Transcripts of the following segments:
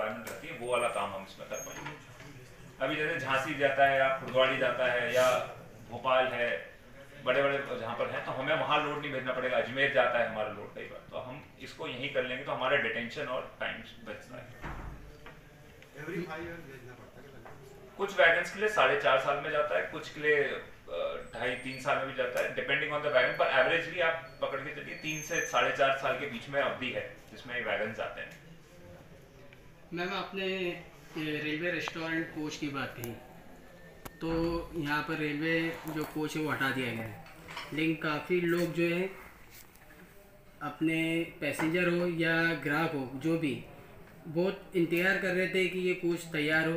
Requirement रहती है वो वाला काम हम इसमें कर पाएंगे। अभी जैसे झांसी जाता है या फुलवाड़ी जाता है या भोपाल है, बड़े बड़े जहाँ पर हैं, तो हमें वहाँ लोड नहीं भेजना पड़ेगा। अजमेर जाता है हमारा लोड कई बार, तो हम इसको यहीं कर लेंगे, तो हमारा डिटेंशन और टाइम बचता है। एवरी 5 ईयर भेजना पड़ता है। कुछ वैगन्स के लिए 4.5 साल में जाता है, कुछ के लिए 2.5-3 साल में भी जाता है, डिपेंडिंग ऑन द वैगन। पर एवरेजली आप पकड़ के चलिए 3 से 4.5 साल के बीच में अवधि है जिसमें वैगन आते हैं। मैम आपने रेलवे रेस्टोरेंट कोच की बात कही, तो यहाँ पर रेलवे जो कोच है वो हटा दिया गया है, लेकिन काफ़ी लोग जो है अपने पैसेंजर हो या ग्राहक हो जो भी बहुत इंतज़ार कर रहे थे कि ये कोच तैयार हो,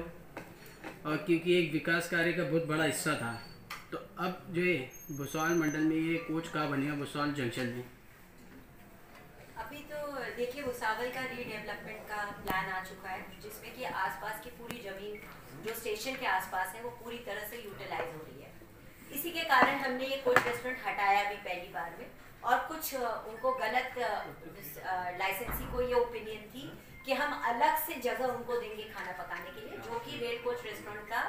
और क्योंकि एक विकास कार्य का बहुत बड़ा हिस्सा था, तो अब जो है भुसावल मंडल में ये कोच कहाँ बनेगा भुसावल जंक्शन में? अभी तो देखिए भुसावल का रीडेवलपमेंट का प्लान आ चुका है, जिसमें कि आसपास की पूरी जमीन जो स्टेशन के आसपास है वो पूरी तरह से यूटिलाइज हो रही है। इसी के कारण हमने ये कोच रेस्टोरेंट हटाया भी पहली बार में, और कुछ उनको गलत लाइसेंसी को ये ओपिनियन थी कि हम अलग से जगह उनको देंगे खाना पकाने के लिए, जो कि रेल कोच रेस्टोरेंट का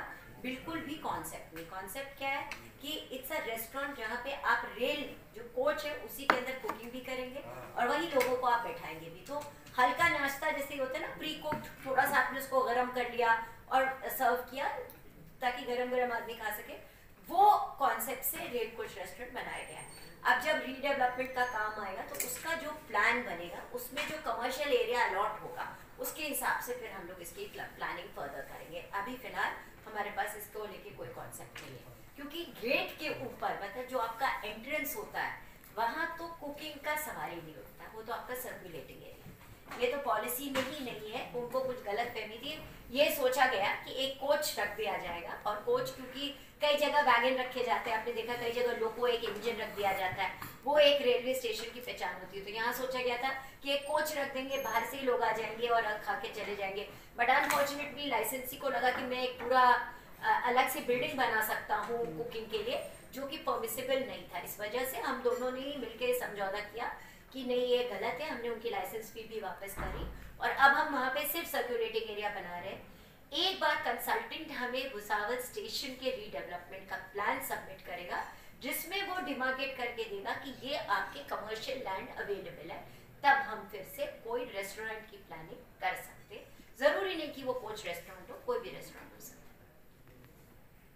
बिल्कुल भी कॉन्सेप्ट नहीं। कॉन्सेप्ट क्या है कि इट्स अ रेस्टोरेंट जहाँ पे आप रेल जो कोच है उसी के अंदर कुकिंग भी करेंगे और वही लोगों को आप बैठाएंगे भी। तो हल्का नाश्ता जैसे होता है ना, प्री कुक्ड, थोड़ा सा आपने उसको गर्म कर लिया और सर्व किया ताकि गरम गरम आदमी खा सके, वो कॉन्सेप्ट से रेल कोच रेस्टोरेंट बनाया गया है। अब जब रीडेवलपमेंट का काम आएगा तो उसका जो प्लान बनेगा उसमें जो कमर्शियल एरिया अलॉट होगा उसके हिसाब से फिर हम लोग इसकी प्लानिंग फर्दर करेंगे। अभी फिलहाल हमारे पास इसको लेके कोई कॉन्सेप्ट नहीं है, क्योंकि गेट के ऊपर मतलब जो आपका एंट्रेंस होता है वहाँ तो कुकिंग का सवाल ही नहीं होता, वो तो आपका सर्कुलेटिंग एरिया। ये तो पॉलिसी में ही नहीं है, उनको कुछ गलत फहमी थी। ये सोचा गया कि एक कोच रख दिया जाएगा, और कोच क्योंकि कई जगह वैगन रखे जाते हैं, आपने देखा कई जगह लोको एक इंजन रख दिया जाता है, वो एक रेलवे स्टेशन की पहचान होती है। तो यहाँ सोचा गया था कि एक कोच रख देंगे, बाहर से ही लोग आ जाएंगे और खा के चले जाएंगे। बट अनफॉर्चुनेटली लाइसेंसी को लगा कि मैं एक पूरा अलग से बिल्डिंग बना सकता हूँ कुकिंग के लिए, जो कि परमिसिबल नहीं था। इस वजह से हम दोनों ने ही मिलकर समझौता किया कि नहीं ये गलत है। हमने उनकी लाइसेंस फी भी वापस करी और अब हम वहाँ पे सिर्फ सर्कुलेटिंग एरिया बना रहे हैं। एक बार कंसल्टेंट हमें भुसावल स्टेशन के रीडेवलपमेंट का प्लान सबमिट करेगा, जिसमें वो डिमार्केट करके देगा कि ये आपके कमर्शियल लैंड अवेलेबल है, तब हम फिर से कोई रेस्टोरेंट की प्लानिंग कर सकते। जरूरी नहीं कि वो कोच रेस्टोरेंट हो, कोई भी रेस्टोरेंट हो सकता है।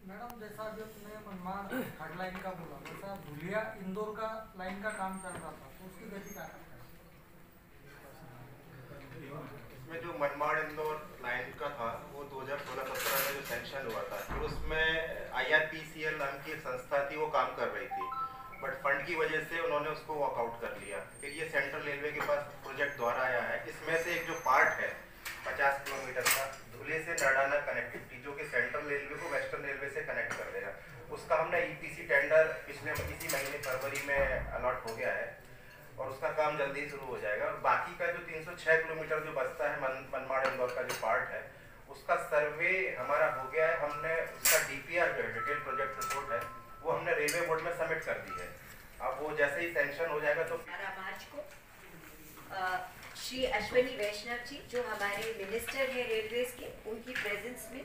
मैडम जैसा जो तुमने मनमाड़ थर्ड लाइन का बोला, वैसा धुलिया इंदौर का लाइन का काम चल रहा था, तो उसकी गति क्या करता है? इसमें जो मनमाड़ इंदौर लाइन का था वो 2016-17 में जो सैंक्शन हुआ था, फिर उसमें IRPCL नाम की एक संस्था थी, वो काम कर रही थी, बट फंड की वजह से उन्होंने उसको वॉकआउट कर लिया। फिर ये सेंट्रल रेलवे के पास प्रोजेक्ट द्वारा आया है। इसमें से एक जो पार्ट है 50 किलोमीटर का धुले से नरडाना कनेक्टिविटी, जो कि सेंट्रल रेलवे को वेस्टर्न रेलवे से कनेक्ट कर देगा, उसका हमने EPC टेंडर इसी महीने फरवरी में अलॉट हो गया है और उसका काम जल्दी ही शुरू हो जाएगा। और बाकी का जो 306 किलोमीटर जो बचता है मनमाड़ इंदौर का जो पार्ट है, उसका सर्वे हमारा हो गया है। हमने उसका DPR जो है, डिटेल प्रोजेक्ट रिपोर्ट है, वो हमने रेलवे बोर्ड में सबमिट कर दी है। अब वो जैसे ही सैंक्शन हो जाएगा तो 12 मार्च को श्री अश्विनी वैष्णव जी जो हमारे मिनिस्टर है रेलवेज के, उनकी प्रेजेंस में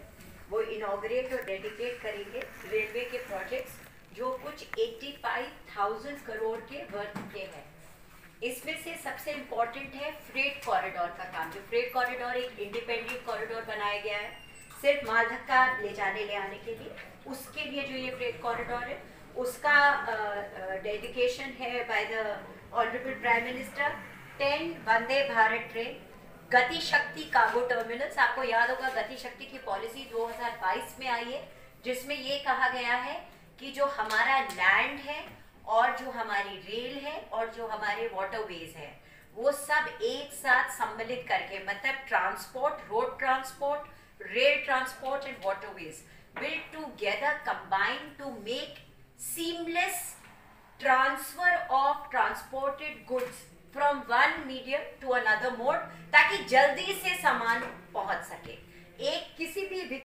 वो इनॉग्रेट और डेडिकेट करेंगे रेलवे के प्रोजेक्ट्स, जो कुछ 85,000 करोड़ के वर्थ के हैं। इसमें से सबसे इम्पोर्टेंट है फ्रेट कॉरिडोर का काम। जो फ्रेट कॉरिडोर एक इंडिपेंडेंट कॉरिडोर बनाया गया है सिर्फ माल धक्का ले जाने ले आने के लिए, उसके लिए जो ये फ्रेट कॉरिडोर है उसका डेडिकेशन है by the honourable prime minister. 10 Vande Bharat train, गति शक्ति कार्गो टर्मिनल्स। आपको याद होगा गति शक्ति की पॉलिसी 2022 में आई है, जिसमें ये कहा गया है कि जो हमारा लैंड है और जो हमारी रेल है और जो हमारे वाटरवेज है, वो सब एक साथ सम्मिलित करके, मतलब transport, road transport, rail transport and waterways will together combine to make seamless transfer of transported goods from one medium to another mode, ताकि जल्दी से सामान पहुंच सके। एक किसी भी